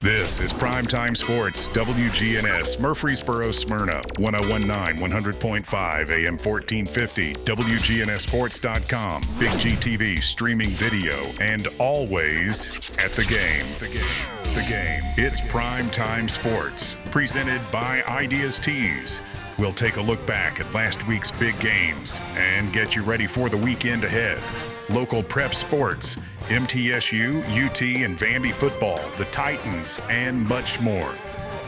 This is Primetime Sports, WGNS, Murfreesboro, Smyrna, 1019, 100.5, AM 1450, WGNSSports.com, Big G TV, streaming video, and always at the game. The game. It's Primetime Sports, presented by Ideas Tees. We'll take a look back at last week's big games and get you ready for the weekend ahead. Local prep sports, MTSU, UT, and Vandy football, the Titans, and much more.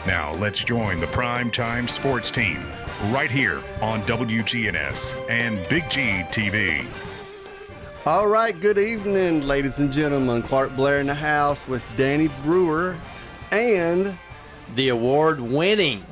Now let's join the Primetime Sports team right here on WGNS and Big G TV. All right, good evening, ladies and gentlemen. Clark Blair in the house with Danny Brewer and the award-winning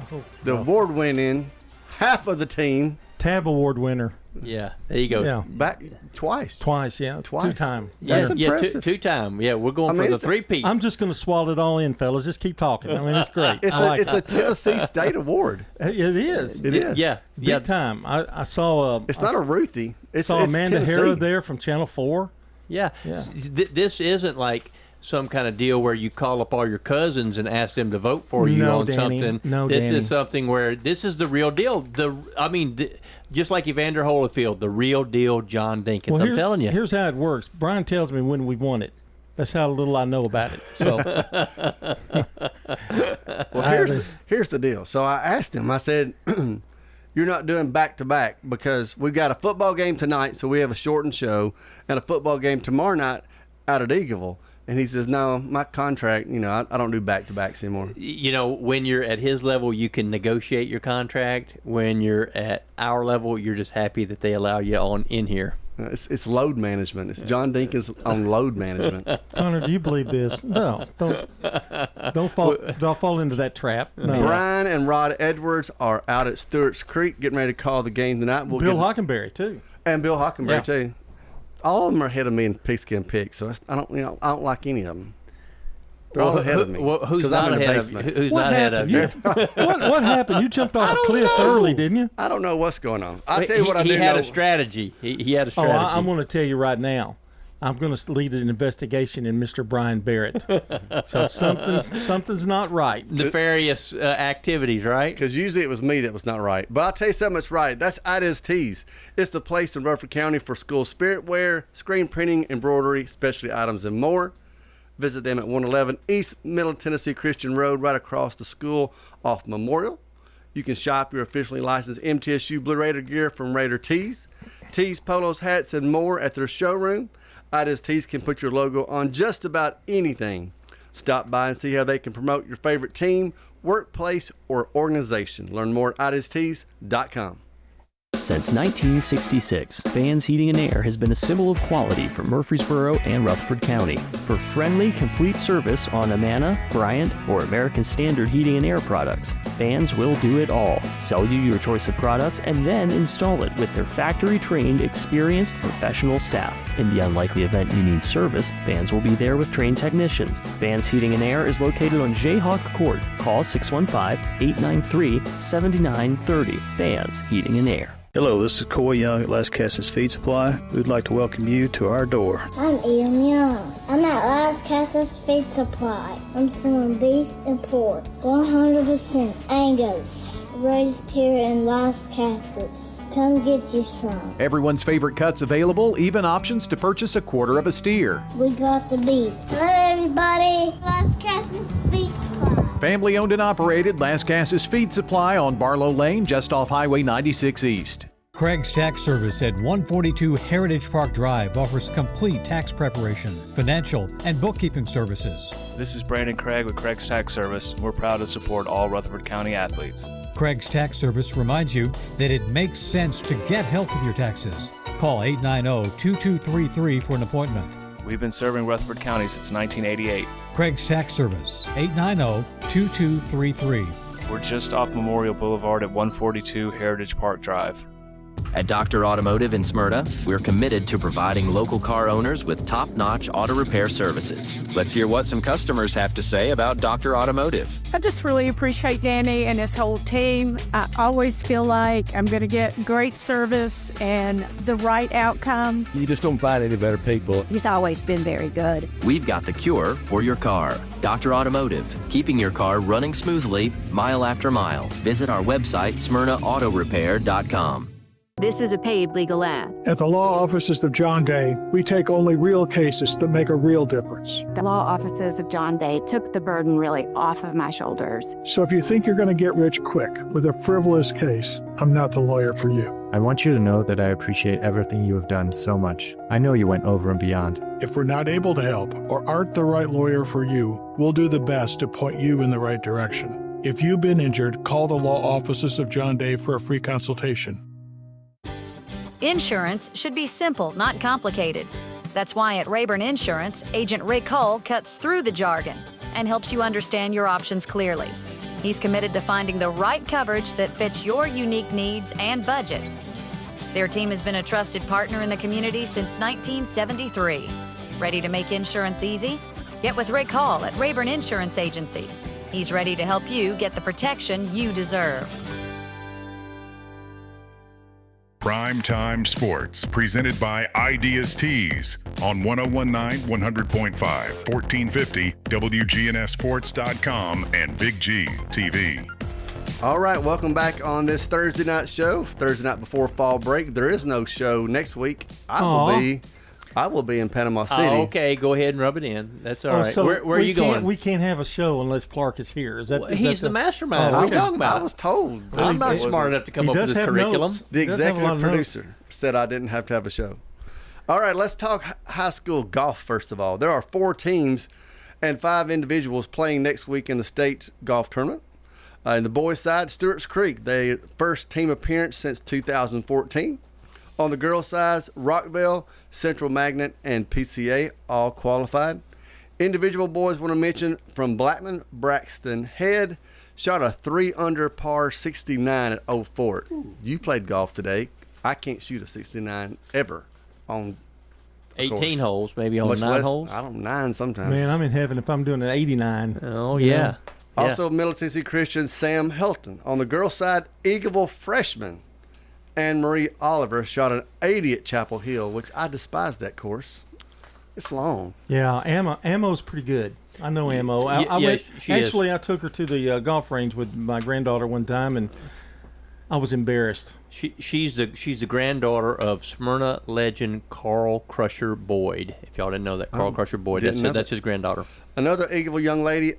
half of the team. Tab Award winner. Yeah, there you go. Yeah. Back twice. Yeah. Twice. Two-time. That's impressive. Two-time. Yeah, we're going for the three-peat. I'm just going to swallow it all in, fellas. Just keep talking. I mean, it's great. It's a Tennessee State award. It is. It is. Yeah. Big time. I saw it's not a Ruthie. It's Amanda Tennessee. Harrow there from Channel 4. Yeah. This isn't like some kind of deal where you call up all your cousins and ask them to vote for you on Danny. something. No, this Danny. is something where this is the real deal. Just like Evander Holyfield, the real deal John Dinkins. I'm telling you. Here's how it works. Brian tells me when we've won it. That's how little I know about it. So, well, here's the deal. So I asked him. I said, "You're not doing back-to-back because we've got a football game tonight, so we have a shortened show, and a football game tomorrow night out at Eagleville." And he says, "No, my contract, I don't do back-to-backs anymore." When you're at his level, you can negotiate your contract. When you're at our level, you're just happy that they allow you on in here. It's load management. It's John Dinkins on load management. Connor, do you believe this? No, don't fall into that trap. No. Brian and Rod Edwards are out at Stewart's Creek getting ready to call the game tonight. Bill Hockenberry too, and Bill Hockenberry too. All of them are ahead of me in pigskin picks, so I don't like any of them. They're all ahead of me. Who's not ahead of you? Who's not ahead of you? What happened? You jumped off a cliff early, didn't you? I don't know what's going on. I'll tell you what I do know. He had a strategy. He had a strategy. I'm going to tell you right now. I'm going to lead an investigation in Mr. Brian Barrett. So something's not right. Nefarious activities, right? Because usually it was me that was not right. But I'll tell you something that's right. That's Ideas Tees. It's the place in Rutherford County for school spirit wear, screen printing, embroidery, specialty items, and more. Visit them at 111 East Middle Tennessee Christian Road, right across the school off Memorial. You can shop your officially licensed MTSU Blue Raider gear from Raider Tees, polos, hats, and more at their showroom. Ideas Tees can put your logo on just about anything. Stop by and see how they can promote your favorite team, workplace, or organization. Learn more at ideastees.com. Since 1966, Fans Heating and Air has been a symbol of quality for Murfreesboro and Rutherford County. For friendly, complete service on Amana, Bryant, or American Standard heating and air products, Fans will do it all. Sell you your choice of products and then install it with their factory-trained, experienced professional staff. In the unlikely event you need service, Fans will be there with trained technicians. Fans Heating and Air is located on Jayhawk Court. Call 615-893-7930. Fans Heating and Air. Hello, this is Coy Young at Las Casas Feed Supply. We'd like to welcome you to our door. I'm Ian Young. I'm at Las Casas Feed Supply. I'm selling beef and pork, 100% Angus, raised here in Las Casas. Come get you some. Everyone's favorite cuts available, even options to purchase a quarter of a steer. We got the beef. Hello, everybody. Las Casas Feed Supply. Family owned and operated, Las Casas Feed Supply on Barlow Lane, just off Highway 96 East. Craig's Tax Service at 142 Heritage Park Drive offers complete tax preparation, financial, and bookkeeping services. This is Brandon Craig with Craig's Tax Service. We're proud to support all Rutherford County athletes. Craig's Tax Service reminds you that it makes sense to get help with your taxes. Call 890-2233 for an appointment. We've been serving Rutherford County since 1988. Craig's Tax Service, 890-2233. We're just off Memorial Boulevard at 142 Heritage Park Drive. At Dr. Automotive in Smyrna, we're committed to providing local car owners with top-notch auto repair services. Let's hear what some customers have to say about Dr. Automotive. I just really appreciate Danny and his whole team. I always feel like I'm going to get great service and the right outcome. You just don't find any better people. He's always been very good. We've got the cure for your car. Dr. Automotive, keeping your car running smoothly mile after mile. Visit our website, smyrnaautorepair.com. This is a paid legal ad. At the law offices of John Day, we take only real cases that make a real difference. The law offices of John Day took the burden really off of my shoulders. So if you think you're going to get rich quick with a frivolous case, I'm not the lawyer for you. I want you to know that I appreciate everything you have done so much. I know you went over and beyond. If we're not able to help or aren't the right lawyer for you, we'll do the best to point you in the right direction. If you've been injured, call the law offices of John Day for a free consultation. Insurance should be simple, not complicated. That's why at Rayburn Insurance, Agent Rick Hull cuts through the jargon and helps you understand your options clearly. He's committed to finding the right coverage that fits your unique needs and budget. Their team has been a trusted partner in the community since 1973. Ready to make insurance easy? Get with Rick Hall at Rayburn Insurance Agency. He's ready to help you get the protection you deserve. Primetime Sports, presented by Ideas Tees on 1019 100.5, 1450, WGNSSports.com, and Big G TV. All right, welcome back on this Thursday night show. Thursday night before fall break. There is no show next week. I will be in Panama City. Oh, okay, go ahead and rub it in. That's all right. So where are you going? We can't have a show unless Clark is here. Is that? Well, he's the mastermind. What are you talking about? I was told. I'm not smart enough to come up with this curriculum. Notes. The executive producer said I didn't have to have a show. All right, let's talk high school golf first of all. There are 4 teams and 5 individuals playing next week in the state golf tournament. In the boys' side, Stewart's Creek, their first team appearance since 2014. On the girls' side, Rockville, Central Magnet, and PCA all qualified. Individual boys want to mention from Blackman, Braxton Head shot a 3-under par 69 at Old Fort. You played golf today. I can't shoot a 69 ever on 18 holes, maybe on 9 holes. I don't know, 9 sometimes. Man, I'm in heaven if I'm doing an 89. Oh yeah. Also, Middle Tennessee Christian Sam Helton. On the girls' side, Eagleville freshman Anne Marie Oliver shot an 80 at Chapel Hill, which I despise that course. It's long. Yeah, Ammo's pretty good. I know Ammo. I took her to the golf range with my granddaughter one time, and I was embarrassed. She's the granddaughter of Smyrna legend Carl Crusher Boyd. If y'all didn't know that, Carl Crusher Boyd, that's his granddaughter. Another Eagleville young lady,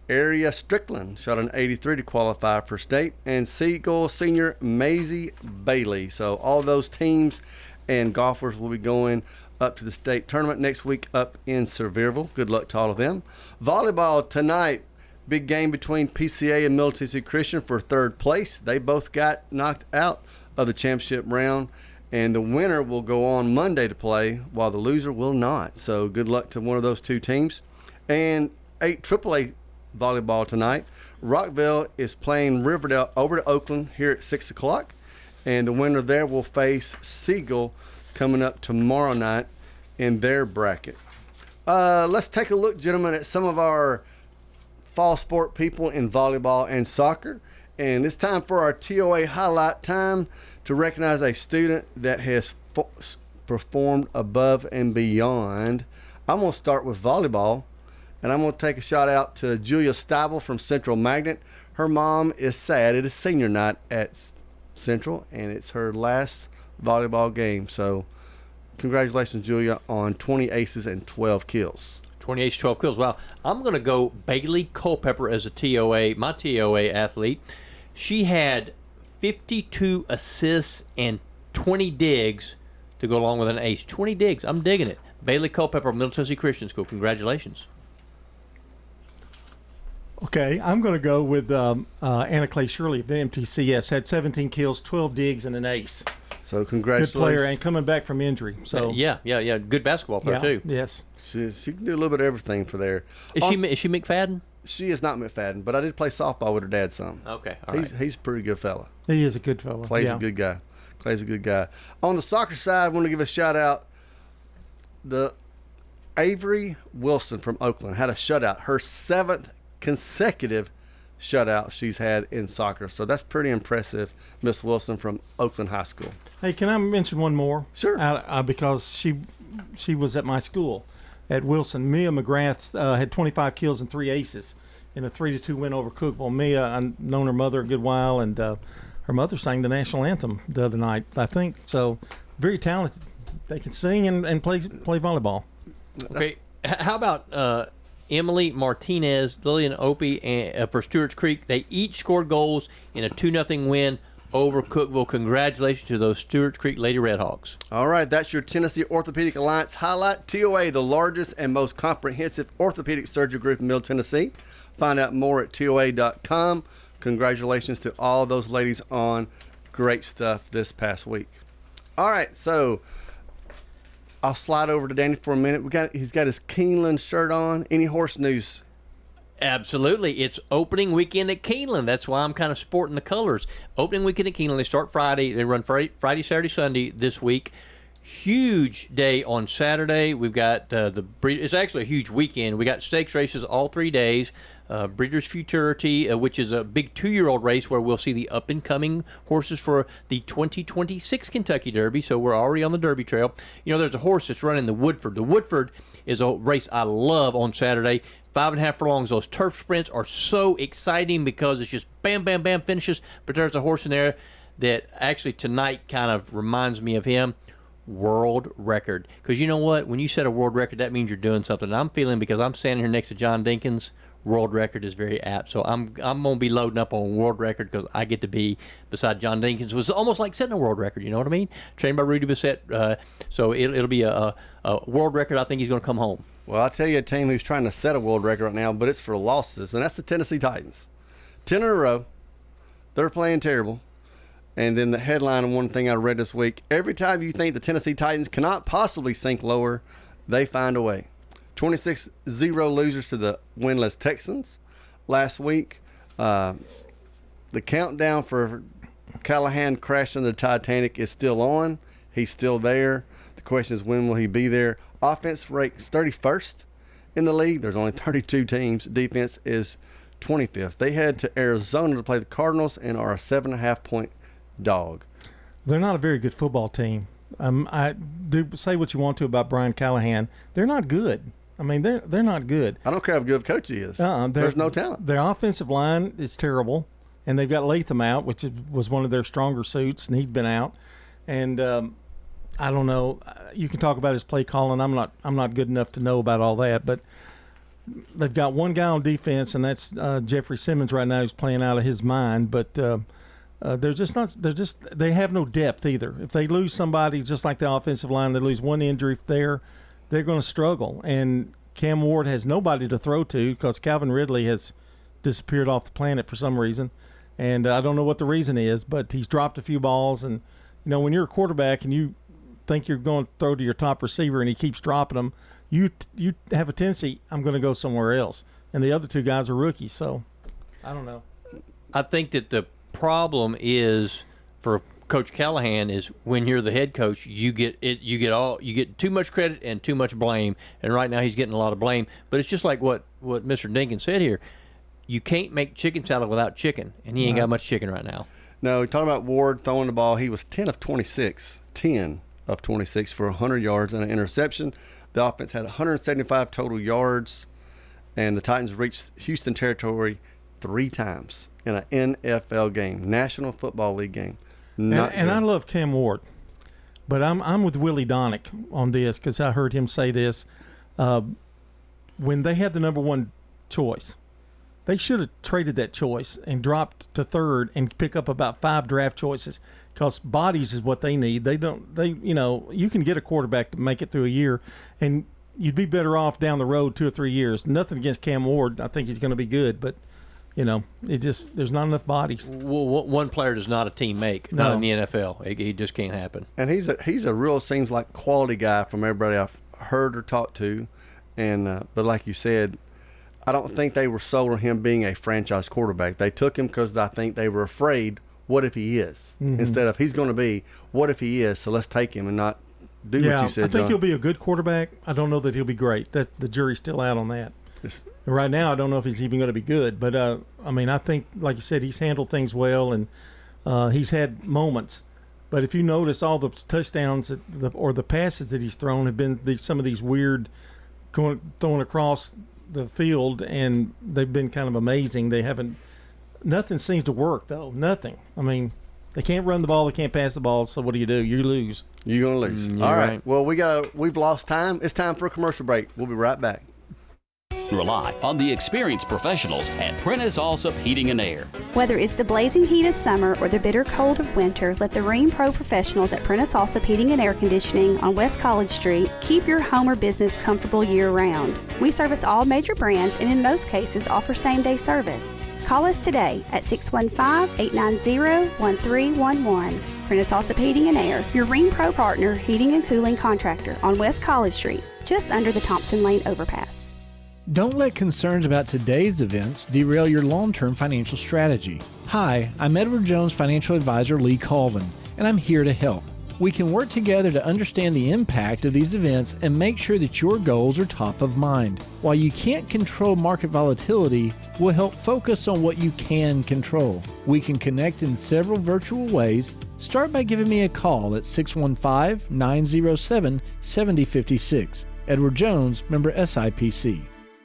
Aria Strickland, shot an 83 to qualify for state, and Seagull senior Maisie Bailey. So all those teams and golfers will be going up to the state tournament next week up in Sevierville. Good luck to all of them. Volleyball tonight, big game between PCA and Middle Tennessee Christian for 3rd place. They both got knocked out of the championship round, and the winner will go on Monday to play, while the loser will not. So good luck to one of those 2 teams. And 8 AAA volleyball tonight. Rockville is playing Riverdale over to Oakland here at 6 o'clock, and the winner there will face Siegel coming up tomorrow night in their bracket. Let's take a look, gentlemen, at some of our fall sport people in volleyball and soccer, and it's time for our TOA highlight time to recognize a student that has performed above and beyond. I'm going to start with volleyball. And I'm going to take a shout out to Julia Stabel from Central Magnet. Her mom is sad. It is senior night at Central, and it's her last volleyball game. So congratulations, Julia, on 20 aces and 12 kills. 20 aces, 12 kills. Wow. I'm going to go Bailey Culpepper as a my TOA athlete. She had 52 assists and 20 digs to go along with an ace. 20 digs. I'm digging it. Bailey Culpepper, Middle Tennessee Christian School. Congratulations. Okay, I'm going to go with Anna Clay Shirley of MTCS. Had 17 kills, 12 digs, and an ace. So congratulations. Good player and coming back from injury. So yeah. Good basketball player too. Yes. She can do a little bit of everything for there. Is she McFadden? She is not McFadden, but I did play softball with her dad some. Okay, He's a pretty good fella. He is a good fella. Plays a good guy. Clay's a good guy. On the soccer side, I want to give a shout out. The Avery Wilson from Oakland had a shutout, her 7th consecutive shutout she's had in soccer. So that's pretty impressive, Miss Wilson from Oakland High School. Hey, can I mention one more? Sure. Because she was at my school at Wilson. Mia McGrath had 25 kills and 3 aces in a 3-2 win over Cookeville. Mia, I've known her mother a good while, and her mother sang the national anthem the other night, I think. So very talented. They can sing and play volleyball. Okay, how about Emily Martinez, Lillian Opie for Stewart's Creek? They each scored goals in a 2-0 win over Cookeville. Congratulations to those Stewart's Creek Lady Redhawks. All right, that's your Tennessee Orthopedic Alliance highlight. TOA, the largest and most comprehensive orthopedic surgery group in Middle Tennessee. Find out more at TOA.com. Congratulations to all those ladies on great stuff this past week. All right, so I'll slide over to Danny for a minute. He's got his Keeneland shirt on. Any horse news? Absolutely. It's opening weekend at Keeneland. That's why I'm kind of sporting the colors. Opening weekend at Keeneland. They start Friday. They run Friday, Saturday, Sunday this week. Huge day on Saturday. We've got it's actually a huge weekend. We got stakes races all 3 days. Breeders' Futurity, which is a big 2-year-old race where we'll see the up-and-coming horses for the 2026 Kentucky Derby. So we're already on the Derby trail. You know, there's a horse that's running the Woodford. The Woodford is a race I love on Saturday. 5.5 furlongs. Those turf sprints are so exciting because it's just bam, bam, bam finishes. But there's a horse in there that actually tonight kind of reminds me of him. World record. Because you know what? When you set a world record, that means you're doing something. I'm feeling, because I'm standing here next to John Dinkins, world record is very apt. So I'm going to be loading up on world record because I get to be beside John Dinkins. It was almost like setting a world record, you know what I mean? Trained by Rudy Bissett. So it'll be a world record. I think he's going to come home. Well, I'll tell you a team who's trying to set a world record right now, but it's for losses, and that's the Tennessee Titans. 10 in a row. They're playing terrible. And then the headline of one thing I read this week, every time you think the Tennessee Titans cannot possibly sink lower, they find a way. 26-0 losers to the winless Texans last week. The countdown for Callahan crashing the Titanic is still on. He's still there. The question is, when will he be there? Offense ranks 31st in the league. There's only 32 teams. Defense is 25th. They head to Arizona to play the Cardinals and are a 7.5-point dog. They're not a very good football team. I do say what you want to about Brian Callahan. They're not good. I mean, they're not good. I don't care how good of a coach he is. There's no talent. Their offensive line is terrible, and they've got Latham out, which was one of their stronger suits, and he's been out. And I don't know. You can talk about his play calling. I'm not good enough to know about all that, but they've got one guy on defense, and that's Jeffrey Simmons right now, who's playing out of his mind. But they're just not. They have no depth either. If they lose somebody, just like the offensive line, they lose one injury there, they're going to struggle. And Cam Ward has nobody to throw to because Calvin Ridley has disappeared off the planet for some reason, and I don't know what the reason is, but he's dropped a few balls. And you know, when you're a quarterback and you think you're going to throw to your top receiver and he keeps dropping them, you have a tendency, I'm going to go somewhere else. And the other two guys are rookies, so I don't know. I think that the problem is for Coach Callahan is when you're the head coach, you get too much credit and too much blame. And right now he's getting a lot of blame. But it's just like what Mr. Dinkins said here. You can't make chicken salad without chicken, and he ain't got much chicken right now. No, talking about Ward throwing the ball, he was 10 of 26 for 100 yards and an interception. The offense had 175 total yards, and the Titans reached Houston territory 3 times in an NFL game, National Football League game. And I love Cam Ward, but I'm with Willie Donick on this because I heard him say this. When they had the number 1 choice, they should have traded that choice and dropped to 3rd and pick up about 5 draft choices because bodies is what they need. You can get a quarterback to make it through a year, and you'd be better off down the road 2 or 3 years. Nothing against Cam Ward. I think he's going to be good, but there's not enough bodies. Well, one player does not a team make, not in the NFL. It just can't happen. And he's a real, seems like, quality guy from everybody I've heard or talked to. And but like you said, I don't think they were sold on him being a franchise quarterback. They took him because I think they were afraid what if he is, instead of he's going to be, what if he is, so let's take him and not do what you said, I think John. he'll be a good quarterback. I don't know that he'll be great. That the jury's still out on that. Right now, I don't know if he's even going to be good. But, I mean, I think, like you said, he's handled things well, and he's had moments. But if you notice, all the touchdowns or the passes that he's thrown have been some of these weird thrown across the field, and they've been kind of amazing. Nothing seems to work, though. Nothing. I mean, they can't run the ball, they can't pass the ball, so what do? You lose. You're going to lose. All right. Well, we've lost time. It's time for a commercial break. We'll be right back. Rely on the experienced professionals at Prentice Allsup Heating and Air. Whether it's the blazing heat of summer or the bitter cold of winter, let the Rheem Pro professionals at Prentice Allsup Heating and Air Conditioning on West College Street keep your home or business comfortable year-round. We service all major brands and in most cases offer same-day service. Call us today at 615-890-1311. Prentice Allsup Heating and Air, your Rheem Pro partner heating and cooling contractor on West College Street, just under the Thompson Lane overpass. Don't let concerns about today's events derail your long-term financial strategy. Hi, I'm Edward Jones financial advisor Lee Colvin, and I'm here to help. We can work together to understand the impact of these events and make sure that your goals are top of mind. While you can't control market volatility, we'll help focus on what you can control. We can connect in several virtual ways. Start by giving me a call at 615-907-7056. Edward Jones, member SIPC.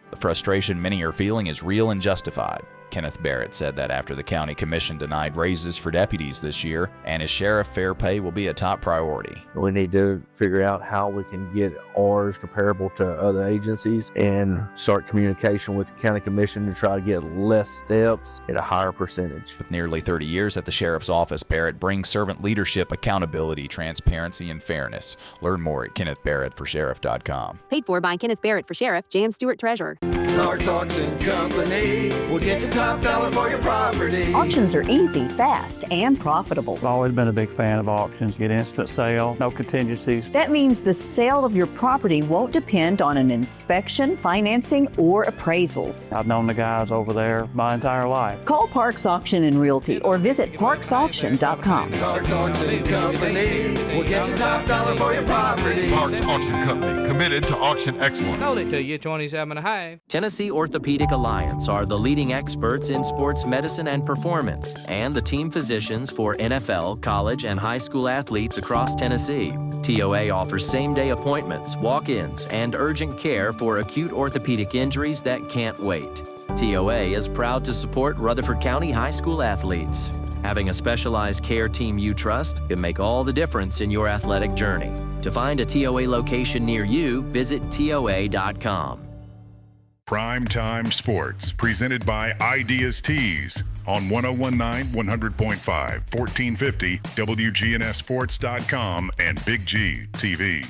The frustration many are feeling is real and justified. Kenneth Barrett said that after the county commission denied raises for deputies this year, and as sheriff, fair pay will be a top priority. We need to figure out how we can get ours comparable to other agencies and start communication with the county commission to try to get less steps at a higher percentage. With nearly 30 years at the sheriff's office, Barrett brings servant leadership, accountability, transparency, and fairness. Learn more at KennethBarrettForSheriff.com. Paid for by Kenneth Barrett for Sheriff, J.M. Stewart Treasurer. Clark's Auction Company will get you top dollar for your property. Auctions are easy, fast, and profitable. I've always been a big fan of auctions. Get instant sale, no contingencies. That means the sale of your property won't depend on an inspection, financing, or appraisals. I've known the guys over there my entire life. Call Parks Auction and Realty or visit parksauction.com. Clark's Auction Company will get you top dollar for your property. Clark's Auction Company, committed to auction excellence. Sold it to you, 27.5. Tennessee Orthopedic Alliance are the leading experts in sports medicine and performance, and the team physicians for NFL, college, and high school athletes across Tennessee. TOA offers same-day appointments, walk-ins, and urgent care for acute orthopedic injuries that can't wait. TOA is proud to support Rutherford County high school athletes. Having a specialized care team you trust can make all the difference in your athletic journey. To find a TOA location near you, visit TOA.com. Primetime Sports, presented by Ideas Tees on 1019, 100.5, 1450, WGNSSports.com, and Big G TV.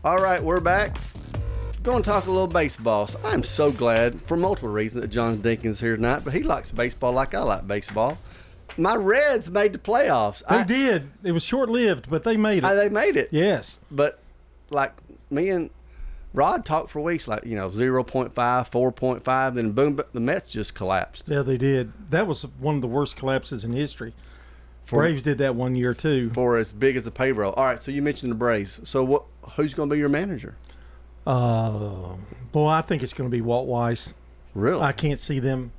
All right, we're back. Going to talk a little baseball. So I'm so glad, for multiple reasons, that John Dinkins is here tonight, but he likes baseball like I like baseball. My Reds made the playoffs. They did. It was short-lived, but they made it. They made it. Yes. But, like, me and Rod talked for weeks, like, 0.5, 4.5, then boom, the Mets just collapsed. Yeah, they did. That was one of the worst collapses in history. Braves did that one year, too. For as big as a payroll. All right, so you mentioned the Braves. So who's going to be your manager? Boy, I think it's going to be Walt Weiss. Really? I can't see them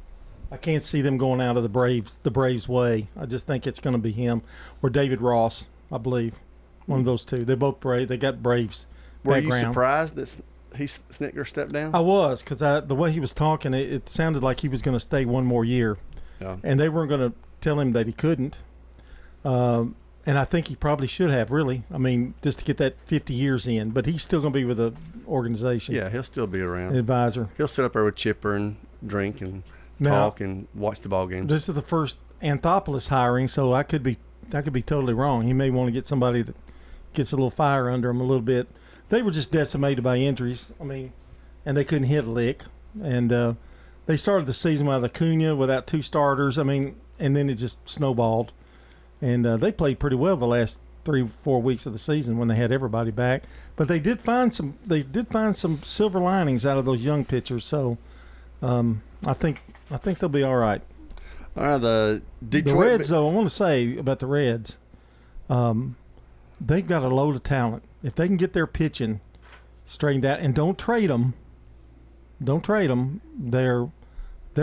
going out of the Braves way. I just think it's going to be him or David Ross, I believe. One of those two. They're both Braves. They got Braves background. Were you surprised that Snicker stepped down? I was, because the way he was talking, it sounded like he was going to stay one more year. Yeah. And they weren't going to tell him that he couldn't. And I think he probably should have, really. I mean, just to get that 50 years in. But he's still going to be with the organization. Yeah, he'll still be around. An advisor. He'll sit up there with Chipper and drink and talk and watch the ball games. This is the first Anthopoulos hiring, so I could be totally wrong. He may want to get somebody that gets a little fire under him a little bit. They were just decimated by injuries. I mean, and they couldn't hit a lick. And they started the season without Acuna, without two starters. I mean, and then it just snowballed. And they played pretty well the last 3-4 weeks of the season when they had everybody back. But they did find some silver linings out of those young pitchers. So I think they'll be all right. All right, the Detroit The Reds, though, I want to say about the Reds, they've got a load of talent. If they can get their pitching straightened out and don't trade them, they're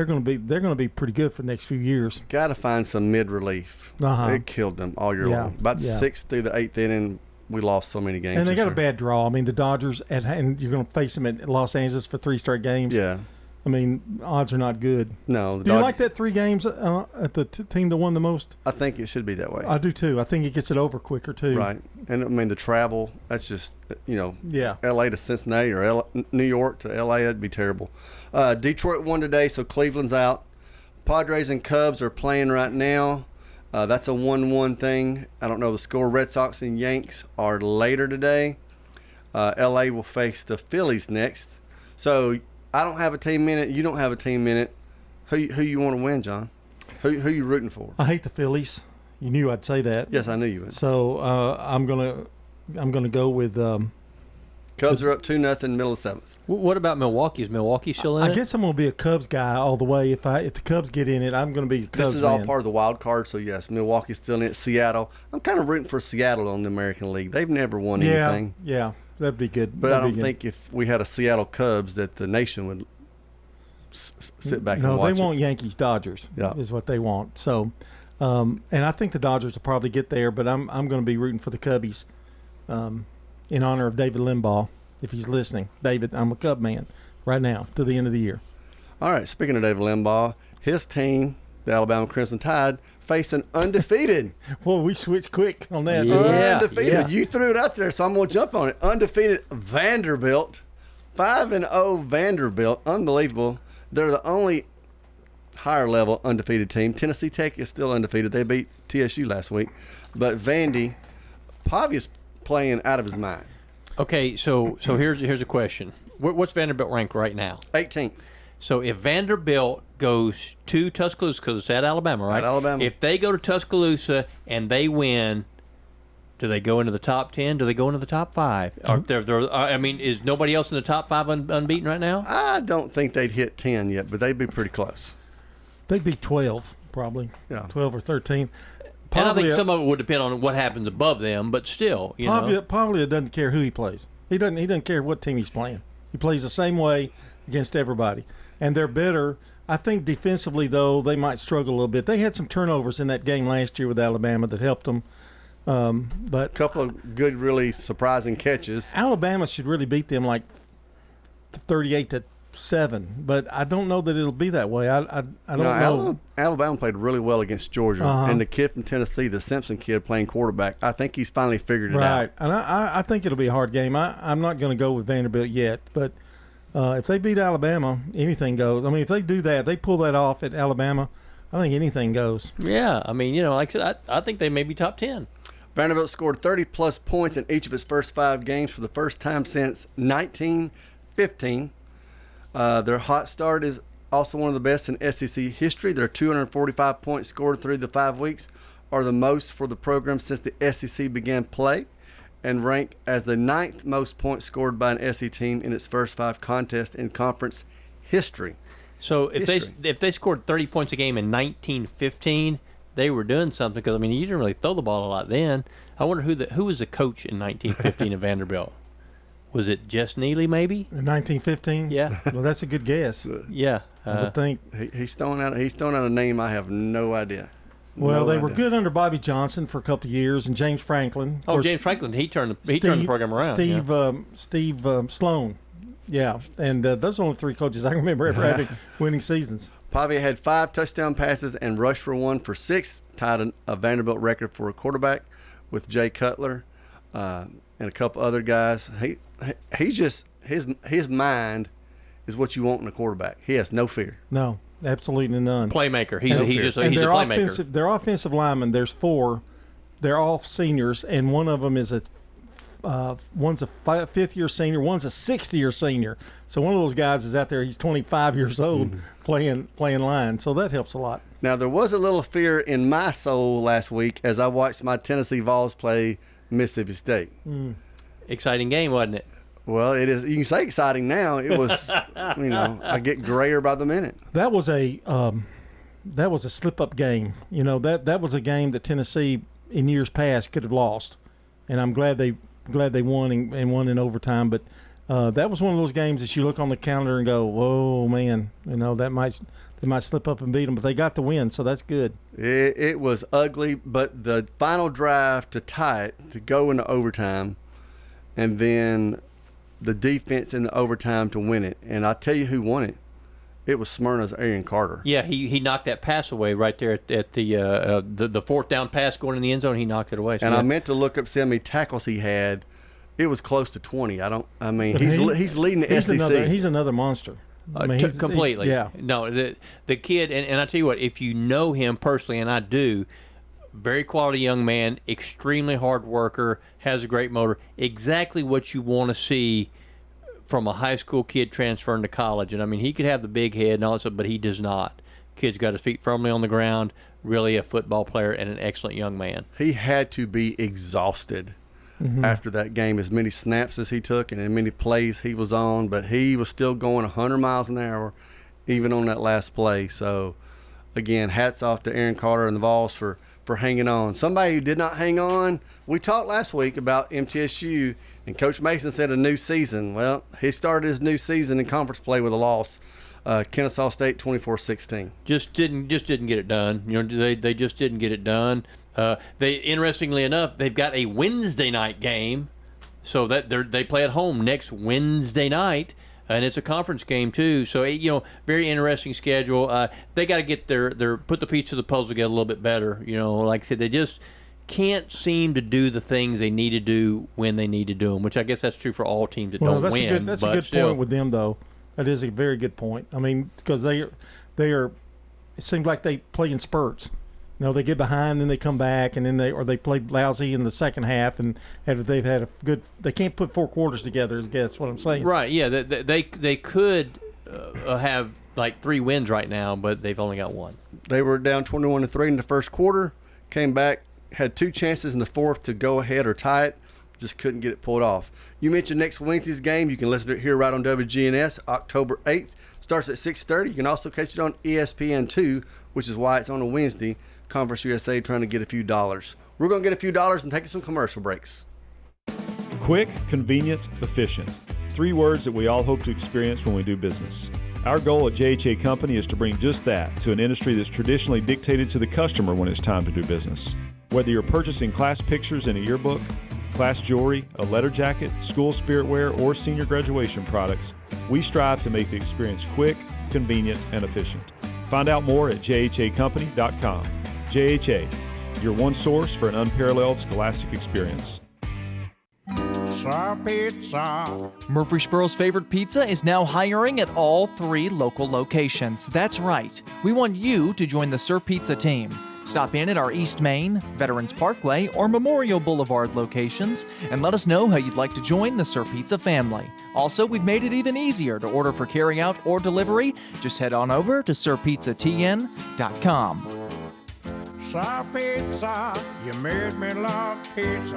going to be pretty good for the next few years. Got to find some mid relief. It killed them all year long. About 6th through the 8th inning, we lost so many games. And they got a bad draw. I mean, the Dodgers, and you're going to face them at Los Angeles for 3 straight games. Yeah. I mean, odds are not good. No. Do you like that 3 games at the team that won the most? I think it should be that way. I do too. I think it gets it over quicker too. Right. And I mean, the travel, that's just, Yeah. LA to Cincinnati or New York to LA, that'd be terrible. Detroit won today, so Cleveland's out. Padres and Cubs are playing right now. That's a 1-1 thing. I don't know the score. Red Sox and Yanks are later today. LA will face the Phillies next. So I don't have a team minute. You don't have a team minute. Who you want to win, John? Who you rooting for? I hate the Phillies. You knew I'd say that. Yes, I knew you would. So I'm gonna go with. Cubs are up 2-0, middle of 7th. What about Milwaukee? Is Milwaukee still in I it? guess I'm gonna be a Cubs guy all the way. If the Cubs get in it, I'm gonna be a Cubs. This is all part of the wild card. So yes, Milwaukee's still in it. Seattle. I'm kind of rooting for Seattle on the American League. They've never won anything. Yeah, that'd be good. But I don't think if we had a Seattle Cubs that the nation would sit back and watch. No, they want Yankees Dodgers. Yeah. Is what they want. So, and I think the Dodgers will probably get there, but I'm going to be rooting for the Cubbies, in honor of David Limbaugh, if he's listening. David, I'm a Cub man right now to the end of the year. All right. Speaking of David Limbaugh, his team, the Alabama Crimson Tide, facing undefeated. Well, we switched quick on that. Undefeated. Yeah. You threw it out there, so I'm going to jump on it. Undefeated Vanderbilt. 5-0 Vanderbilt. Unbelievable. They're the only higher level undefeated team. Tennessee Tech is still undefeated. They beat TSU last week. But Vandy, Pavia's playing out of his mind. Okay, so here's a question. What's Vanderbilt ranked right now? 18th. So if Vanderbilt goes to Tuscaloosa, because it's at Alabama, right? At Alabama. If they go to Tuscaloosa and they win, do they go into the top 10? Do they go into the top 5? Is nobody else in the top 5 unbeaten right now? I don't think they'd hit 10 yet, but they'd be pretty close. They'd be 12, probably. Yeah. 12 or 13. And I think some of it would depend on what happens above them, but still, Pavia doesn't care who he plays. He doesn't care what team he's playing. He plays the same way against everybody. And they're better. I think defensively, though, they might struggle a little bit. They had some turnovers in that game last year with Alabama that helped them. But a couple of good, really surprising catches. Alabama should really beat them like 38-7, but I don't know that it'll be that way. I don't know. Alabama played really well against Georgia, and the kid from Tennessee, the Simpson kid, playing quarterback. I think he's finally figured it out. Right, and I think it'll be a hard game. I'm not going to go with Vanderbilt yet, but if they beat Alabama, anything goes. I mean, if they do that, they pull that off at Alabama, I think anything goes. Yeah, I mean, like I said, I think they may be top 10. Vanderbilt scored 30-plus points in each of its first 5 games for the first time since 1915. Their hot start is also one of the best in SEC history. Their 245 points scored through the 5 weeks are the most for the program since the SEC began play, and rank as the 9th most points scored by an SEC team in its first 5 contests in conference history. So if they scored 30 points a game in 1915, they were doing something, because I mean, you didn't really throw the ball a lot then. I wonder who was the coach in 1915 at Vanderbilt. Was it Jess Neely, maybe? In 1915? Yeah. Well, that's a good guess. Yeah. I would think. He's throwing out a name I have no idea. Well, they were good under Bobby Johnson for a couple of years, and James Franklin. James Franklin, he turned the program around. Steve Sloan. Yeah, and those are only 3 coaches I can remember ever having winning seasons. Pavia had 5 touchdown passes and rushed for 1 for 6, tied a Vanderbilt record for a quarterback with Jay Cutler and a couple other guys. He just his mind is what you want in a quarterback. He has no fear. No, absolutely none. Playmaker. He's a playmaker. Their offensive linemen, there's 4. They're all seniors, and one of them is one's a 5th-year senior, one's a 6th-year senior. So one of those guys is out there. He's 25 years old playing line. So that helps a lot. Now, there was a little fear in my soul last week as I watched my Tennessee Vols play Mississippi State. Exciting game, wasn't it? Well, it is. You can say exciting now. It was, I get grayer by the minute. That was a that was a slip-up game. You know, that was a game that Tennessee in years past could have lost, and I'm glad they won and won in overtime. But that was one of those games that you look on the calendar and go, whoa, man, you know, they might slip up and beat them, but they got the win, so that's good. It was ugly, but the final drive to tie it, to go into overtime, and then the defense in the overtime to win it. And I'll tell you who won it. It was Smyrna's Aaron Carter. Yeah, he knocked that pass away right there at the fourth down pass going in the end zone. He knocked it away. So and I meant to look up see how many tackles he had. It was close to 20. He's leading the SEC. He's another monster. Completely. Yeah. No, the kid, and I tell you what, if you know him personally, and I do, very quality young man, extremely hard worker, has a great motor, exactly what you want to see from a high school kid transferring to college. And I mean, he could have the big head and all that stuff, but he does not. Kid's got his feet firmly on the ground, really a football player and an excellent young man. He had to be exhausted after that game, as many snaps as he took and as many plays he was on, but he was still going 100 miles an hour even on that last play. So again, hats off to Aaron Carter and the Vols for hanging on. Somebody who did not hang on, we talked last week about MTSU, and Coach Mason said a new season. Well, he started his new season in conference play with a loss. Kennesaw State 24-16. Just didn't get it done. You know, they just didn't get it done. Interestingly enough, they've got a Wednesday night game, so that they play at home next Wednesday night, and it's a conference game too. So very interesting schedule. They got to get their put the piece of the puzzle together a little bit better. You know, like I said, they just can't seem to do the things they need to do when they need to do them, which I guess that's true for all teams that don't win. That's a good point with them, though. That is a very good point. I mean, because they are. It seems like they play in spurts. You know, they get behind, then they come back, and then they play lousy in the second half, and after they've had a good, they can't put 4 quarters together. I guess what I'm saying. Right? Yeah, they could have like 3 wins right now, but they've only got 1. They were down 21-3 in the first quarter, came back, had 2 chances in the fourth to go ahead or tie it, just couldn't get it pulled off. You mentioned next Wednesday's game. You can listen to it here right on WGNS, October 8th. Starts at 6:30. You can also catch it on ESPN2, which is why it's on a Wednesday. Conference USA trying to get a few dollars. We're going to get a few dollars and take some commercial breaks. Quick, convenient, efficient. 3 words that we all hope to experience when we do business. Our goal at JHA Company is to bring just that to an industry that's traditionally dictated to the customer when it's time to do business. Whether you're purchasing class pictures in a yearbook, class jewelry, a letter jacket, school spirit wear, or senior graduation products, we strive to make the experience quick, convenient, and efficient. Find out more at jhacompany.com. JHA, your one source for an unparalleled scholastic experience. Pizza. Murfreesboro's favorite pizza is now hiring at all 3 local locations. That's right. We want you to join the Sir Pizza team. Stop in at our East Main, Veterans Parkway, or Memorial Boulevard locations and let us know how you'd like to join the Sir Pizza family. Also, we've made it even easier to order for carryout or delivery. Just head on over to sirpizzatn.com. Sir Pizza, you made me love pizza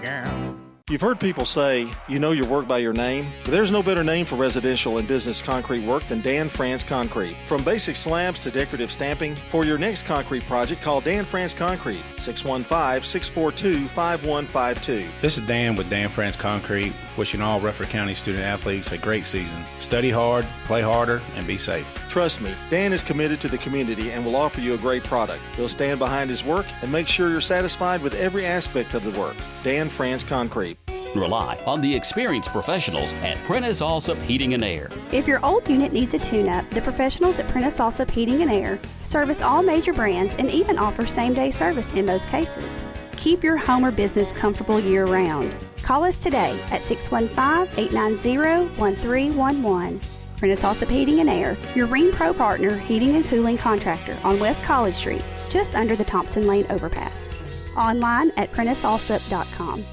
again. You've heard people say, you know your work by your name, but there's no better name for residential and business concrete work than Dan France Concrete. From basic slabs to decorative stamping, for your next concrete project, call Dan France Concrete, 615-642-5152. This is Dan with Dan France Concrete, wishing all Rutherford County student athletes a great season. Study hard, play harder, and be safe. Trust me, Dan is committed to the community and will offer you a great product. He'll stand behind his work and make sure you're satisfied with every aspect of the work. Dan France Concrete. Rely on the experienced professionals at Prentice Allsup Heating and Air. If your old unit needs a tune-up, the professionals at Prentice Allsup Heating and Air service all major brands and even offer same-day service in most cases. Keep your home or business comfortable year-round. Call us today at 615-890-1311. Prentice Allsup Heating and Air, your Ring Pro partner heating and cooling contractor on West College Street, just under the Thompson Lane overpass. Online at PrenticeAllsup.com.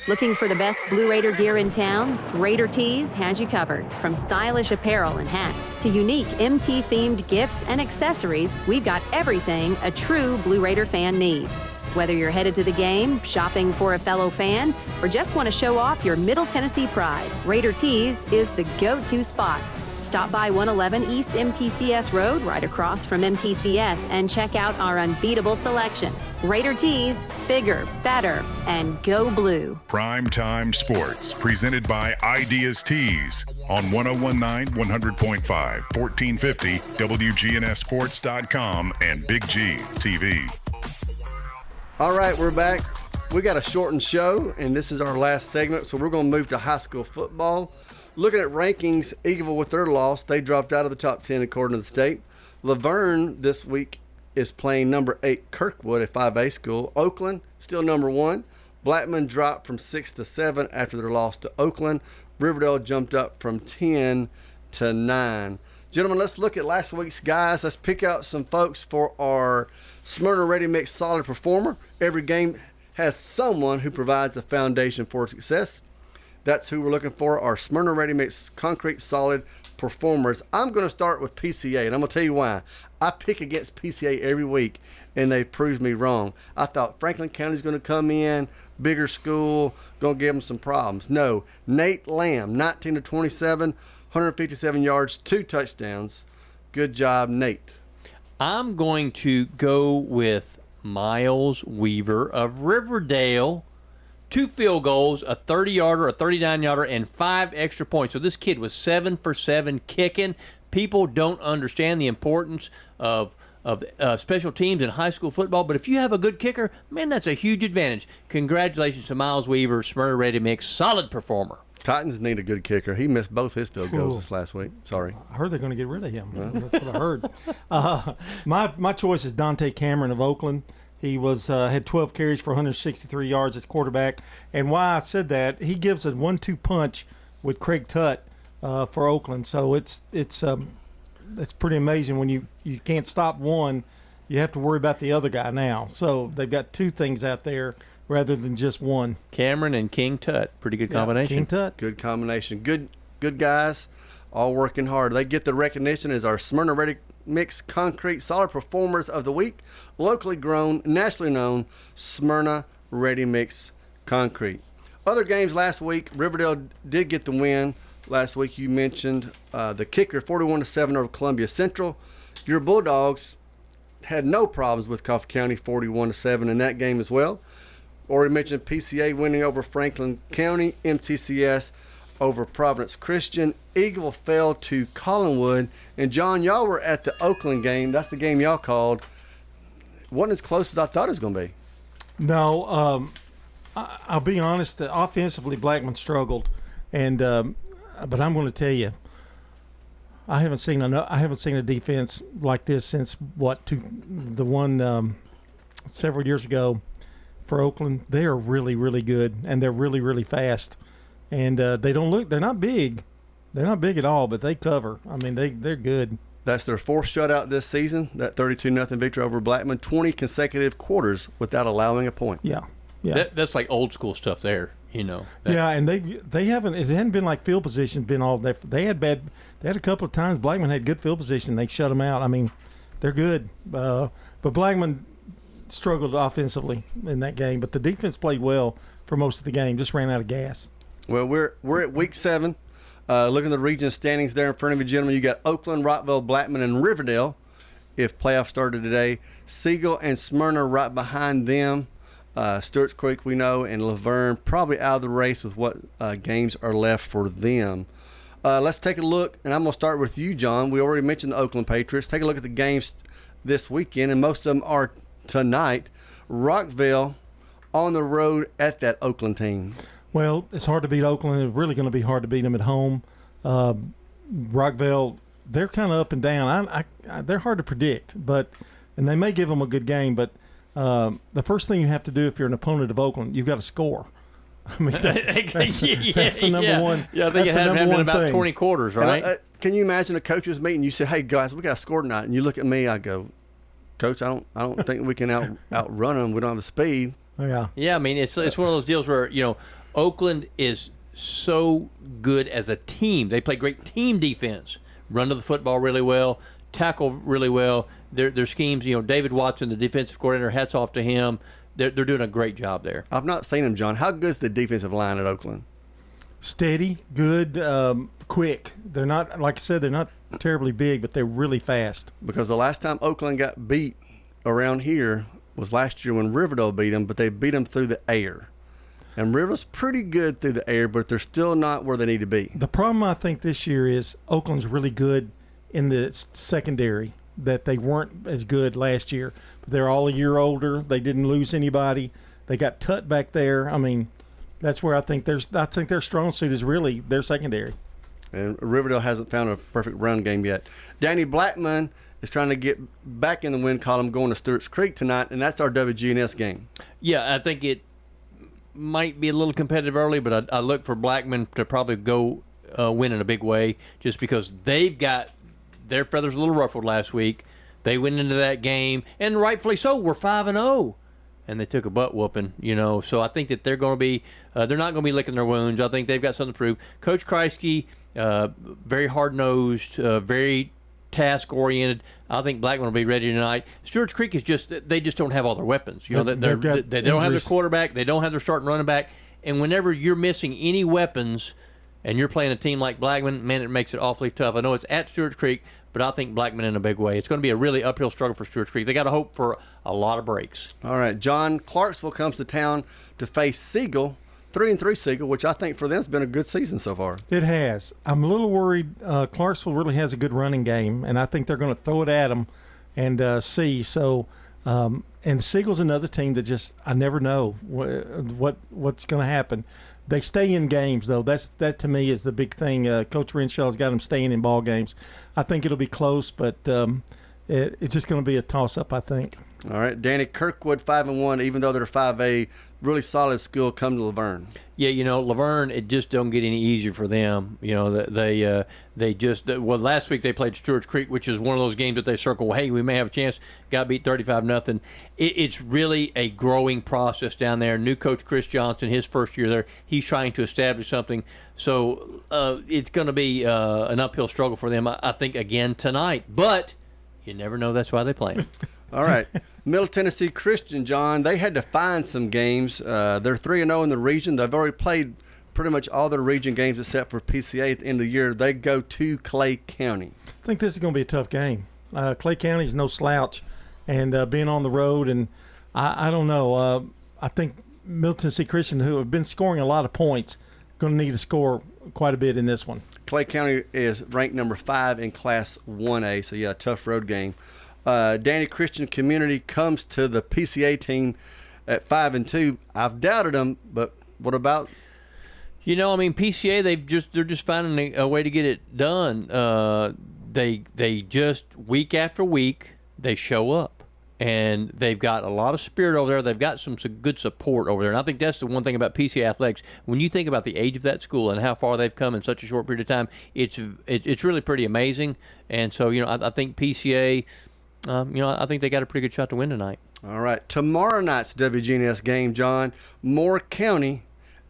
Looking for the best Blue Raider gear in town? Raider Tees has you covered. From stylish apparel and hats to unique MT-themed gifts and accessories, we've got everything a true Blue Raider fan needs. Whether you're headed to the game, shopping for a fellow fan, or just want to show off your Middle Tennessee pride, Raider Tees is the go-to spot. Stop by 111 East MTCS Road right across from MTCS and check out our unbeatable selection. Raider Tees, bigger, better, and go blue. Primetime Sports, presented by Ideas Tees on 1019 100.5, 1450 WGNSports.com, and Big G TV. All right, we're back. We got a shortened show, and this is our last segment, so we're going to move to high school football. Looking at rankings, Eagleville with their loss, they dropped out of the top 10 according to the state. Laverne this week is playing number 8 Kirkwood, a 5A school. Oakland still number 1. Blackman dropped from 6 to 7 after their loss to Oakland. Riverdale jumped up from 10 to 9. Gentlemen, let's look at last week's guys. Let's pick out some folks for our Smyrna Ready Mix Solid Performer. Every game has someone who provides a foundation for success. That's who we're looking for, our Smyrna Ready Mix Concrete Solid Performers. I'm going to start with PCA, and I'm going to tell you why. I pick against PCA every week, and they proved me wrong. I thought Franklin County's going to come in, bigger school, going to give them some problems. No, Nate Lamb, 19 to 27, 157 yards, 2 touchdowns. Good job, Nate. I'm going to go with Miles Weaver of Riverdale. 2 field goals, a 30-yarder, a 39-yarder, and 5 extra points. So this kid was 7 for 7 kicking. People don't understand the importance of special teams in high school football, but if you have a good kicker, man, that's a huge advantage. Congratulations to Miles Weaver, Smyrna Ready Mix, solid performer. Titans need a good kicker. He missed both his field goals this last week. Sorry. I heard they're going to get rid of him. That's what I heard. My choice is Dante Cameron of Oakland. He had 12 carries for 163 yards as quarterback. And why I said that, he gives a 1-2 punch with Craig Tutt for Oakland. So it's pretty amazing when you can't stop one, you have to worry about the other guy now. So they've got 2 things out there rather than just one. Cameron and King Tutt, pretty good combination. King Tutt. Good combination. Good guys, all working hard. They get the recognition as our Smyrna Ready Mix Concrete Solid Performers of the Week. Locally grown, nationally known, Smyrna Ready Mix Concrete. Other games last week, Riverdale did get the win. Last week you mentioned the kicker, 41-7 over Columbia Central. Your Bulldogs had no problems with Coffee County, 41-7 in that game as well. Already mentioned PCA winning over Franklin County, MTCS over Providence Christian. Eagle fell to Collinwood. And John, y'all were at the Oakland game. That's the game y'all called. Wasn't as close as I thought it was going to be. No, I'll be honest. Offensively, Blackman struggled, and but I'm going to tell you, I haven't seen a defense like this since the one several years ago for Oakland. They are really, really good, and they're really, really fast. And they're not big. They're not big at all, but they cover. I mean, they're good. That's their 4th shutout this season, that 32-0 victory over Blackman, 20 consecutive quarters without allowing a point. Yeah. That's like old school stuff there, you know. And they haven't. It hadn't been like field position's been all there. They had a couple of times Blackman had good field position. They shut them out. I mean, they're good. But Blackman struggled offensively in that game, but the defense played well for most of the game. Just ran out of gas. Well, we're at week 7. Looking at the region standings there in front of you, gentlemen, you got Oakland, Rockville, Blackman, and Riverdale. If playoffs started today, Siegel and Smyrna right behind them. Stewart's Creek, we know, and Laverne probably out of the race with what games are left for them. Let's take a look, and I'm going to start with you, John. We already mentioned the Oakland Patriots. Take a look at the games this weekend, and most of them are tonight. Rockville on the road at that Oakland team. Well, it's hard to beat Oakland. It's really going to be hard to beat them at home. Rockville, they're kind of up and down. They're hard to predict, and they may give them a good game, but the first thing you have to do if you're an opponent of Oakland, you've got to score. I mean, that's the number one. Yeah, I think it had been about 20 quarters, right? Can you imagine a coaches meeting? You say, "Hey guys, we got to score tonight," and you look at me. I go, "Coach, I don't think we can outrun them. We don't have the speed." Yeah. Yeah, I mean, it's one of those deals where Oakland is so good as a team. They play great team defense, run to the football really well, tackle really well. Their schemes, David Watson, the defensive coordinator, hats off to him. They're doing a great job there. I've not seen them, John. How good is the defensive line at Oakland? Steady, good, quick. They're not, like I said, they're not terribly big, but they're really fast. Because the last time Oakland got beat around here was last year when Riverdale beat them, but they beat them through the air. And Riverdale's pretty good through the air, but they're still not where they need to be. The problem I think this year is Oakland's really good in the secondary, that they weren't as good last year. They're all a year older. They didn't lose anybody. They got Tut back there. I mean, that's where I think their strong suit is really their secondary. And Riverdale hasn't found a perfect run game yet. Danny Blackman is trying to get back in the win column going to Stewart's Creek tonight, and that's our WGNS game. Yeah, I think it might be a little competitive early, but I look for Blackman to probably go win in a big way just because they've got their feathers a little ruffled last week. They went into that game, and rightfully so. We're 5-0. And they took a butt whooping, So I think that they're going to be, they're not going to be licking their wounds. I think they've got something to prove. Coach Kreisky, very hard-nosed, very task-oriented. I think Blackman will be ready tonight. Stewart's Creek is they just don't have all their weapons. They don't have their quarterback. They don't have their starting running back. And whenever you're missing any weapons and you're playing a team like Blackman, man, it makes it awfully tough. I know it's at Stewart's Creek, but I think Blackman in a big way. It's going to be a really uphill struggle for Stewart's Creek. They got to hope for a lot of breaks. All right, John, Clarksville comes to town to face Siegel, 3-3 Siegel, which I think for them has been a good season so far. It has. I'm a little worried. Clarksville really has a good running game, and I think they're going to throw it at them and see. So, and Siegel's another team that just I never know what's going to happen. They stay in games, though. That to me is the big thing. Coach Renshaw's got them staying in ball games. I think it'll be close, but it's just going to be a toss-up, I think. All right, Danny, Kirkwood 5-1, even though they're 5A, really solid school. Come to Laverne. Yeah, Laverne, it just don't get any easier for them. They just last week they played Stewart's Creek, which is one of those games that they circle. Hey, we may have a chance. Got beat 35-0. It's really a growing process down there. New coach Chris Johnson, his first year there, he's trying to establish something. So it's going to be an uphill struggle for them, I think, again tonight. But you never know. That's why they play. All right. Middle Tennessee Christian, John, they had to find some games. They're 3-0 in the region. They've already played pretty much all their region games except for PCA at the end of the year. They go to Clay County. I think this is going to be a tough game. Clay County is no slouch, and being on the road, and I don't know. I think Middle Tennessee Christian, who have been scoring a lot of points, going to need to score quite a bit in this one. Clay County is ranked number 5 in Class 1A, so yeah, tough road game. Danny Christian Community comes to the PCA team at 5-2. I've doubted them, but what about? PCA they're just finding a way to get it done. They just week after week they show up, and they've got a lot of spirit over there. They've got some good support over there, and I think that's the one thing about PCA athletics. When you think about the age of that school and how far they've come in such a short period of time, it's really pretty amazing. And so I think PCA. I think they got a pretty good shot to win tonight. All right. Tomorrow night's WGNS game, John, Moore County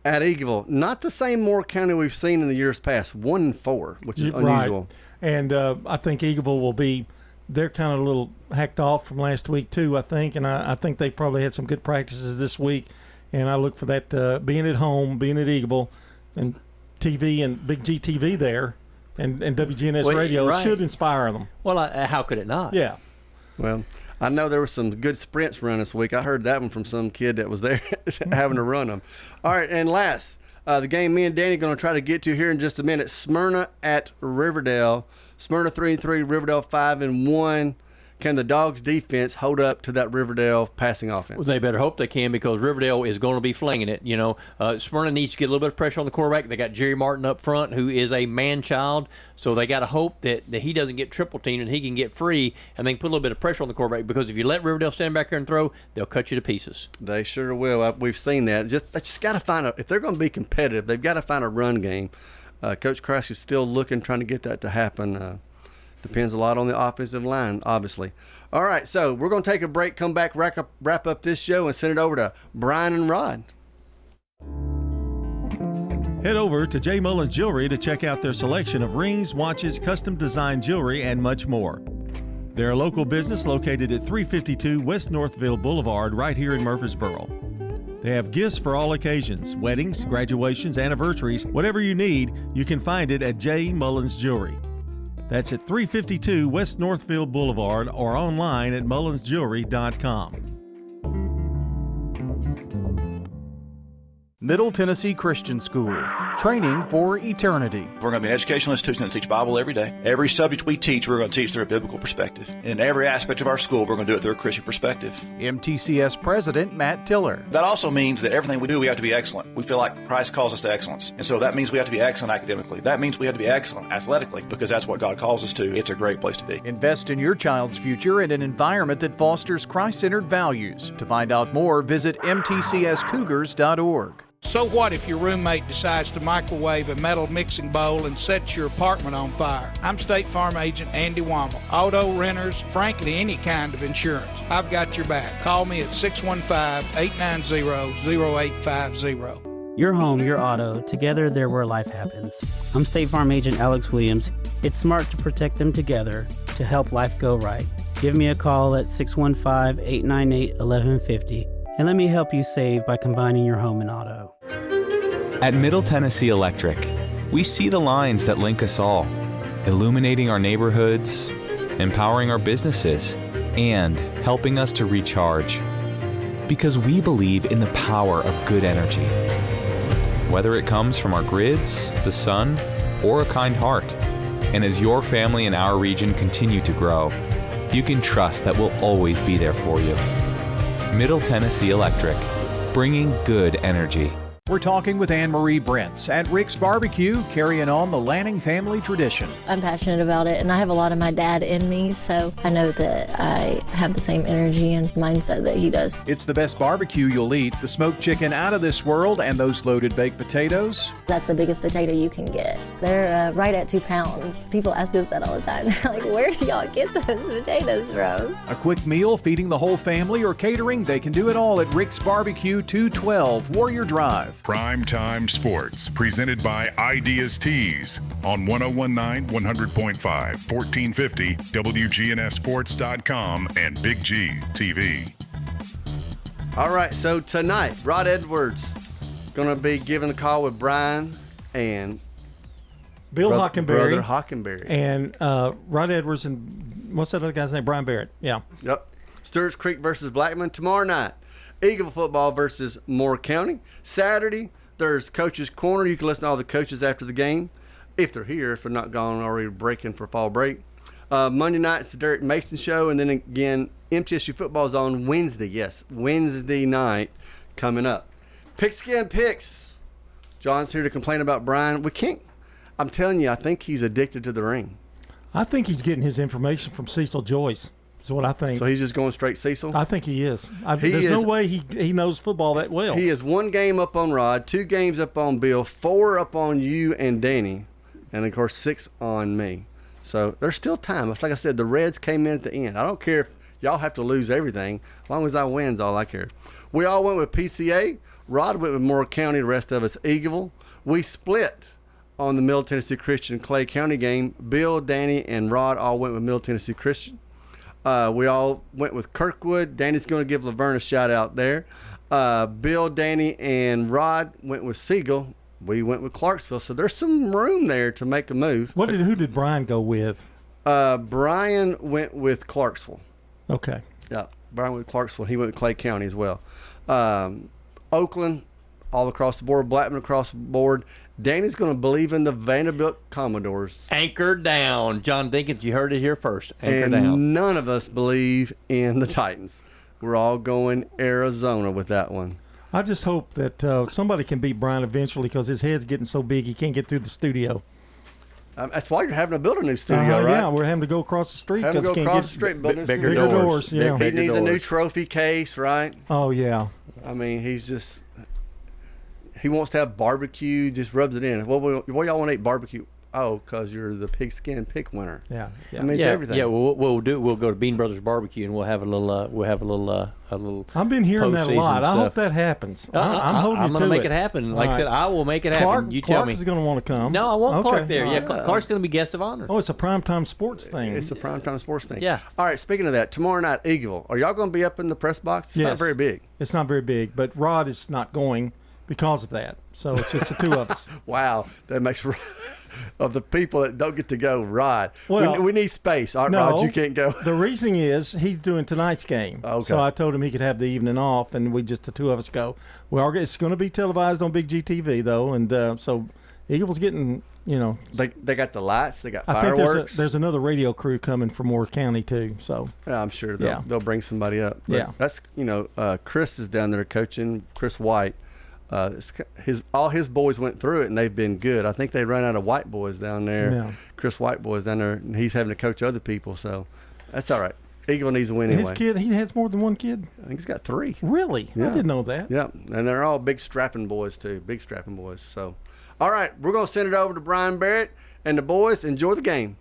at Eagleville. Not the same Moore County we've seen in the years past, 1-4, which is unusual. Right. And I think Eagleville will be – they're kind of a little hacked off from last week too, I think. And I think they probably had some good practices this week. And I look for that being at home, being at Eagleville, and TV and Big G TV there and WGNS radio should inspire them. Well, how could it not? Yeah. Well, I know there were some good sprints run this week. I heard that one from some kid that was there having to run them. All right, and last, the game me and Danny are going to try to get to here in just a minute. Smyrna at Riverdale. Smyrna 3-3, Riverdale 5-1. Can the Dogs' defense hold up to that Riverdale passing offense? Well, they better hope they can, because Riverdale is going to be flinging it. Smyrna needs to get a little bit of pressure on the quarterback. They got Jerry Martin up front, who is a man-child, so they got to hope that he doesn't get triple-teamed and he can get free, and they can put a little bit of pressure on the quarterback, because if you let Riverdale stand back there and throw, they'll cut you to pieces. They sure will. We've seen that. They just got to find if they're going to be competitive, they've got to find a run game. Coach Kreisky is still trying to get that to happen. Depends a lot on the offensive line, obviously. All right, so we're going to take a break, come back, wrap up this show, and send it over to Brian and Rod. Head over to J. Mullins Jewelry to check out their selection of rings, watches, custom designed jewelry, and much more. They're a local business located at 352 West Northville Boulevard right here in Murfreesboro. They have gifts for all occasions, weddings, graduations, anniversaries, whatever you need, you can find it at J. Mullins Jewelry. That's at 352 West Northfield Boulevard or online at mullinsjewelry.com. Middle Tennessee Christian School, training for eternity. We're going to be an educational institution that teach Bible every day. Every subject we teach, we're going to teach through a biblical perspective. In every aspect of our school, we're going to do it through a Christian perspective. MTCS President Matt Tiller. That also means that everything we do, we have to be excellent. We feel like Christ calls us to excellence. And so that means we have to be excellent academically. That means we have to be excellent athletically, because that's what God calls us to. It's a great place to be. Invest in your child's future in an environment that fosters Christ-centered values. To find out more, visit mtcscougars.org. So what if your roommate decides to microwave a metal mixing bowl and sets your apartment on fire? I'm State Farm Agent Andy Wommel. Auto, renters, frankly, any kind of insurance. I've got your back. Call me at 615-890-0850. Your home, your auto, together they're where life happens. I'm State Farm Agent Alex Williams. It's smart to protect them together to help life go right. Give me a call at 615-898-1150 and let me help you save by combining your home and auto. At Middle Tennessee Electric, we see the lines that link us all, illuminating our neighborhoods, empowering our businesses, and helping us to recharge. Because we believe in the power of good energy. Whether it comes from our grids, the sun, or a kind heart. And as your family and our region continue to grow, you can trust that we'll always be there for you. Middle Tennessee Electric, bringing good energy. We're talking with Anne-Marie Brents at Rick's Barbecue, carrying on the Lanning family tradition. I'm passionate about it, and I have a lot of my dad in me, so I know that I have the same energy and mindset that he does. It's the best barbecue you'll eat, the smoked chicken out of this world, and those loaded baked potatoes. That's the biggest potato you can get. They're right at 2 pounds. People ask us that all the time. They're like, where do y'all get those potatoes from? A quick meal feeding the whole family or catering, they can do it all at Rick's Barbecue, 212 Warrior Drive. Primetime Sports, presented by Ideas Tees on 1019 100.5, 1450 WGNSSports.com and Big G TV. All right, so tonight, Rod Edwards going to be giving a call with Brian and Bill Hockenberry. Brother Hockenberry. And Rod Edwards and what's that other guy's name? Brian Barrett. Yeah. Yep. Stewart's Creek versus Blackman tomorrow night. Eagle football versus Moore County. Saturday, there's Coach's Corner. You can listen to all the coaches after the game, if they're here, if they're not gone already breaking for fall break. Monday night, it's the Derek Mason Show. And then again, MTSU football is on Wednesday. Yes, Wednesday night coming up. Pigskin Picks. John's here to complain about Brian. We can't. I'm telling you, I think he's addicted to the ring. I think he's getting his information from Cecil Joyce. Is what I think. So he's just going straight Cecil? I think he is. There's no way he knows football that well. He is 1 game up on Rod, 2 games up on Bill, 4 up on you and Danny, and of course 6 on me. So there's still time. It's like I said, the Reds came in at the end. I don't care if y'all have to lose everything. As long as I win is all I care. We all went with PCA. Rod went with Moore County. The rest of us Eagleville. We split on the Middle Tennessee Christian Clay County game. Bill, Danny, and Rod all went with Middle Tennessee Christian. We all went with Kirkwood. Danny's going to give Laverne a shout out there. Bill, Danny, and Rod went with Siegel. We went with Clarksville. So there's some room there to make a move. Who did Brian go with? Brian went with Clarksville. Okay. Yeah, Brian went with Clarksville. He went with Clay County as well. Oakland, all across the board. Blackman across the board. Danny's going to believe in the Vanderbilt Commodores. Anchor down. John Dinkins, you heard it here first. Anchor and down. None of us believe in the Titans. We're all going Arizona with that one. I just hope that somebody can beat Brian eventually because his head's getting so big he can't get through the studio. That's why you're having to build a new studio, right? Yeah, we're having to go across the street. Having to go across the street and build bigger doors. Yeah. He needs a new trophy case, right? Oh, yeah. I mean, he wants to have barbecue, just rubs it in. What y'all want to eat? Barbecue. Oh, because you're the pigskin pick winner. Yeah, yeah. I mean, it's everything. Yeah, we'll go to Bean Brothers Barbecue and we'll have a little I've been hearing that a lot. I hope that happens. I'm holding you to it. I'm going to make it happen. Like I said, I will make it happen. You tell Clark me. is going to want to come. No, I want Okay. Clark there. Yeah, Clark's going to be guest of honor. Oh, it's a primetime sports thing. It's a primetime sports thing. Yeah. All right, speaking of that, tomorrow night, Eagleville. Are y'all going to be up in the press box? It's not very big. It's not very big, but Rod is not going because of that. So it's just the two of us. Wow, that makes of the people that don't get to go, Rod. Well, we need space. All right, no, Rod, you can't go. The reason is he's doing tonight's game. Okay. So I told him he could have the evening off, and the two of us go. It's going to be televised on Big GTV though, and so Eagle's getting. They got the lights. They got I fireworks. think there's another radio crew coming from Moore County too. So yeah, I'm sure they'll bring somebody up. But yeah, that's Chris is down there coaching. Chris White. All his boys went through it and they've been good. I think they run out of white boys down there. Yeah. Chris White boys down there, and he's having to coach other people. So that's all right. Eagle needs to win anyway. His kid, he has more than one kid. I think he's got 3. Really? Yeah. I didn't know that. Yeah, and they're all big strapping boys too. Big strapping boys. So, all right, we're gonna send it over to Brian Barrett and the boys. Enjoy the game.